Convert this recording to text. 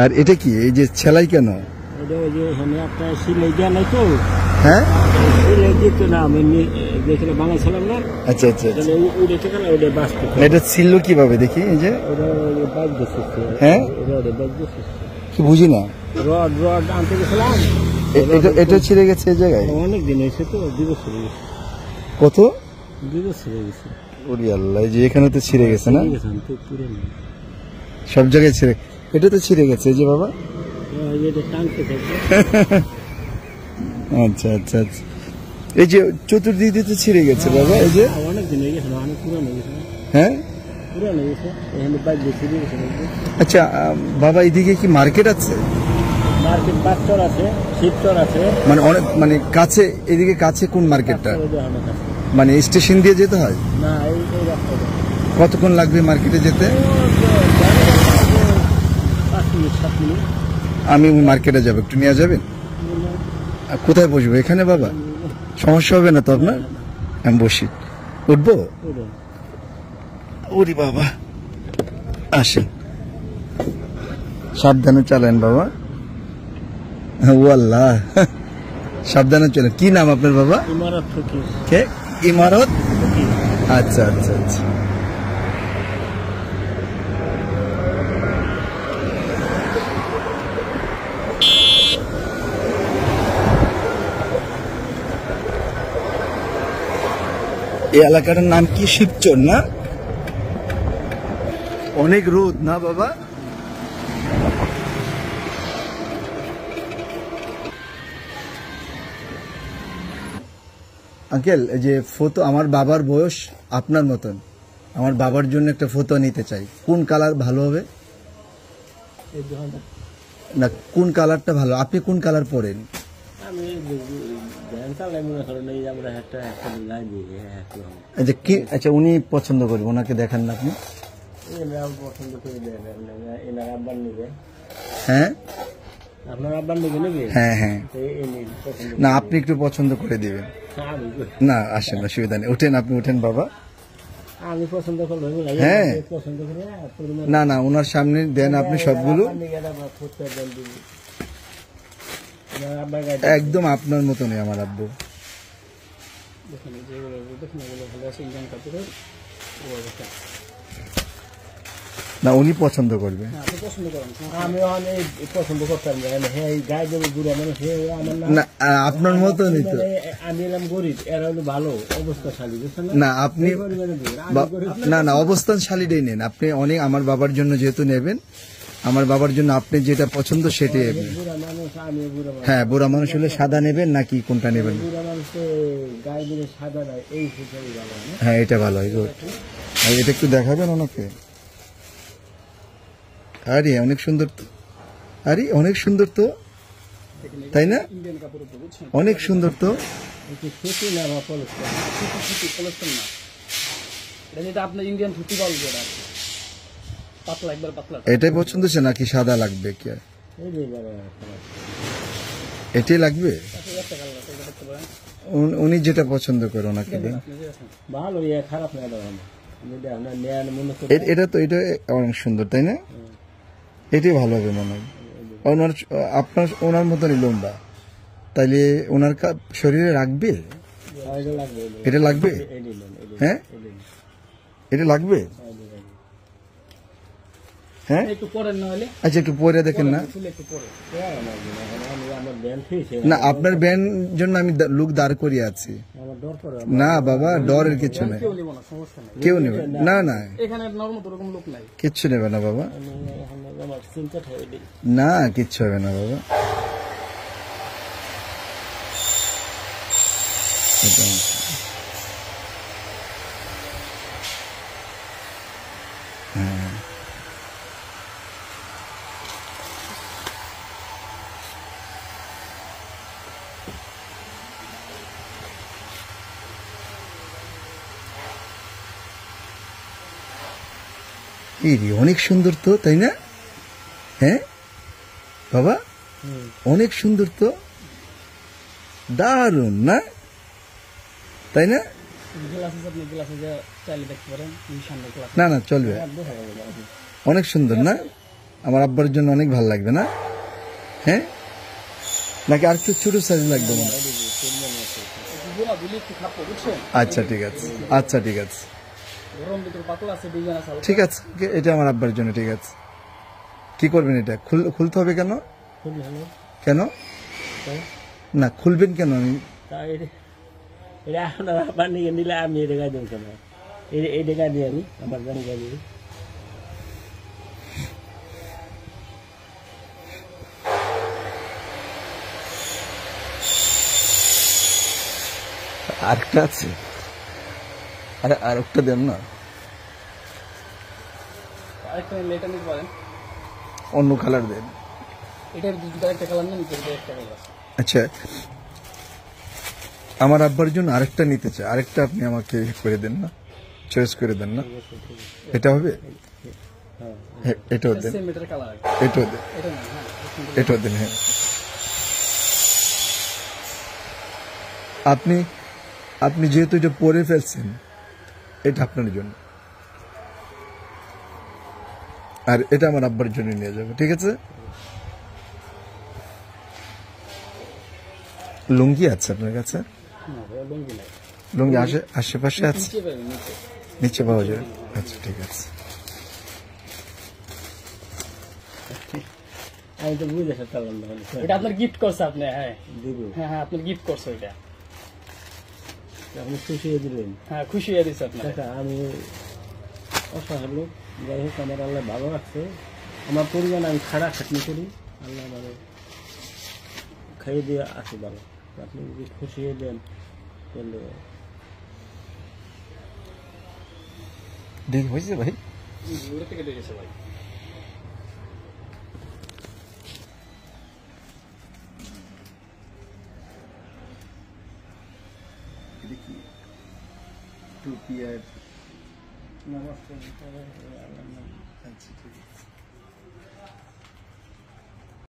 আর এটা কি এই যে ছেলাই কেন? এটা ওই যে এখানে একটা সিলাই দেওয়া নাই তো, হ্যাঁ সিলাই দিত না, আমি যেখানে বানাইছিলাম না। আচ্ছা আচ্ছা আচ্ছা। উড়ে থেকে না ওটা বাঁচতে এটা ছিল কিভাবে দেখি এই যে ওটা বাইক দিচ্ছে। হ্যাঁ রডে বাইক দিচ্ছে, কি বুঝি না। রড রড আনতে গেছিলাম, এটা ছিঁড়ে গেছে এই জায়গায়। অনেক দিন হয়েছে তো, 2 বছর হয়ে গেছে। কত? 2 বছর হয়ে গেছে। ওরে আল্লাহ, এই যে এখানে তো ছিঁড়ে গেছে না, পুরনো সব জায়গায় ছিঁড়ে। এটা তো ছিঁড়ে গেছে এই যে বাবা। এটা টানতে থাকবে। আচ্ছা আচ্ছা আচ্ছা। এই যে চতুর্দিক দিয়ে তো ছিঁড়ে গেছে বাবা, এই যে অনেক দিন হয়ে গেছে, অনেক পুরনো হয়ে গেছে। হ্যাঁ পুরনো হয়ে গেছে, এখানে বাইক দিচ্ছে 2 বছর হয়ে গেছে। আচ্ছা বাবা, এদিকে কি মার্কেট আছে? মার্কেট বাচ্চর আছে, শিবচর আছে, মানে অনেক মানে কাছে, এদিকে কাছে কোন মার্কেটটা? অনেক আছে। মানে স্টেশন দিয়ে যেতে হয়? না এই রাস্তাটা কতক্ষণ লাগবে মার্কেটে যেতে? 5 মিনিট 7 মিনিট। আমি মার্কেটে যাবো, একটু নিয়ে যাবেন? আর কোথায় বসবো? এখানে বাবা? সমস্যা হবে না তো আপনার? আমি বসি, উঠবো? ওরে বাবা, আসেন, সাবধানে চালান বাবা। ও আল্লাহ, সাবধানে চলেন। কি নাম আপনার বাবা? ইমারত ফকির। কে? ইমারত? ফকির। আচ্ছা আচ্ছা আচ্ছা। এই এলাকাটার নাম কি? শিবচর না? অনেক রোদ না বাবা? আঙ্কেল, এই যে ফটো, আমার বাবার বয়স আপনার মতন, আমার বাবার জন্য একটা ফটো নিতে চাই। কোন কালার ভালো হবে? না, কোন কালারটা ভালো? আপনি কোন কালার পরেন? আমি ধ্যান চালাই মনে করেন, এই আমরা একটা লাইন দিয়ে আচ্ছা কি, আচ্ছা উনি পছন্দ করবে, ওনাকে দেখান না আপনি। এনারা পছন্দ করে দেন, এনার আব্বার নেবে। হ্যাঁ আপনার আব্বার নেবে নেবে। হ্যাঁ হ্যাঁ। পছন্দ না, আপনি একটু পছন্দ করে দিবেন। না আসেন, অসুবিধা নেই, ওঠেন, আপনি ওঠেন বাবা। আমি পছন্দ করবো। হ্যাঁ পছন্দ করে না না, ওনার সামনে দেন আপনি সবগুলো, একদম আপনার মতনই আমার আব্বু। না, উনি পছন্দ করবে। আমি অনেক পছন্দ করতাম গায়ে দেবো বুড়া মানুষ, না আপনার মতনই তো। আমি এলাম গরিব, এরা হলো ভালো অবস্থাশালী। না আপনি, না না, অবস্থানশালীটাই নেন আপনি। অনেক আমার বাবার জন্য যেহেতু নেবেন, আমার বাবার জন্য আপনি যেটা পছন্দ সেটাই নেবেন। হ্যাঁ, বুড়া মানুষ হলে সাদা নেবেন নাকি কোনটা নেবেন? হ্যাঁ, এটা ভালো হয়। আর এটা একটু দেখাবেন ওনাকে। আরে অনেক সুন্দর তো, আরে অনেক সুন্দর তো, তাই না? অনেক সুন্দর তো। এটাই পছন্দ হচ্ছে নাকি সাদা লাগবে? কি এটাই লাগবে? উনি যেটা পছন্দ করে ওনাকে দেন। ভালো, খারাপ না। এটা তো, এটা অনেক সুন্দর, তাই না? এটাই ভালো হবে মনে হয়। ওনার, আপনার ওনার মতনই লম্বা, তাইলে ওনার শরীরে রাখবে। এটা লাগবে? হ্যাঁ এটা লাগবে। হ্যাঁ আচ্ছা, একটু পরে দেখেন না। না, আপনার ব্যান জন্য আমি লোক দাঁড় করিয়ে আছি। না বাবা, ডরের কিছু নেই, কেউ নেবে না। না কিচ্ছু নেবে না বাবা, না কিচ্ছু হবে না বাবা। হ্যাঁ অনেক সুন্দর তো, তাই না? হ্যাঁ বাবা, অনেক সুন্দর তো, দারুণ না, তাই না? না না, চলবে, অনেক সুন্দর না? আমার আব্বার জন্য অনেক ভালো লাগবে না? হ্যাঁ, নাকি আর একটু ছোট সাইজ লাগবে মনে হয়? আচ্ছা ঠিক আছে, আচ্ছা ঠিক আছে, ঠিক আছে, এটা আমার আব্বার জন্য। ঠিক আছে, কি করবেন এটা? খুলতে হবে কেন? খুবই ভালো। কেন তাই? না খুলবেন কেন? আমি তাই এটা আপনারা বানিয়ে নিলে আমি এটা গাই দেবো কেন? এই ডেকা দিয়ে আমি আমার গান গাই দিই। আরেকটা আছে, আরে আরেকটা দেন না, আরেকটা নিলে এটা নিতে পারেন। অন্য কালার দেন। এটার দুটো একটা কালার নেন, এটা একটা কালার আছে। আচ্ছা, আমার আব্বার জন্য আরেকটা নিতে চাই, আরেকটা আপনি আমাকে করে দেন না, চয়েস করে দেন না? এটা হবে? হ্যাঁ, এটাও দেন, সেম এটার কালার, এটাও দেন, এটা না, হ্যাঁ এটাও দেন। হ্যাঁ, আপনি আপনি যেহেতু এটা পরে ফেলছেন, এটা আপনার জন্য, আর এটা আমার আব্বার জন্য নিয়ে যাবো। ঠিক আছে, লুঙ্গি আছে আপনার কাছে? না ভাই, লুঙ্গি নাই। লুঙ্গি আশেপাশে আছে, নিচে পাবেন, নিচে। নিচে পাওয়া যাবে? আচ্ছা ঠিক আছে। আমি তো বুঝে আসতে পারলাম না। এটা আপনার গিফট করছে আপনি, হ্যাঁ দিব হ্যাঁ হ্যাঁ, আপনার গিফট করছে এটা। আপনি খুশি হয়ে দিলেন। হ্যাঁ, খুশি হয়ে দিচ্ছে আপনার। দেখা আমি অসহায় লোক, যাই হোক আমার আল্লাহ ভালো রাখছে। আমার পরিবার আমি খাড়া খাটনি করি, আল্লাহ আমার খাইয়ে দিয়ে আসি ভালো। আপনি যদি খুশি হয়ে দেন তাহলে ডিল হয়েছে ভাই? দূরে থেকে দেখেছে ভাই। টুপি আর নমস্কার। আচ্ছা ঠিক আছে।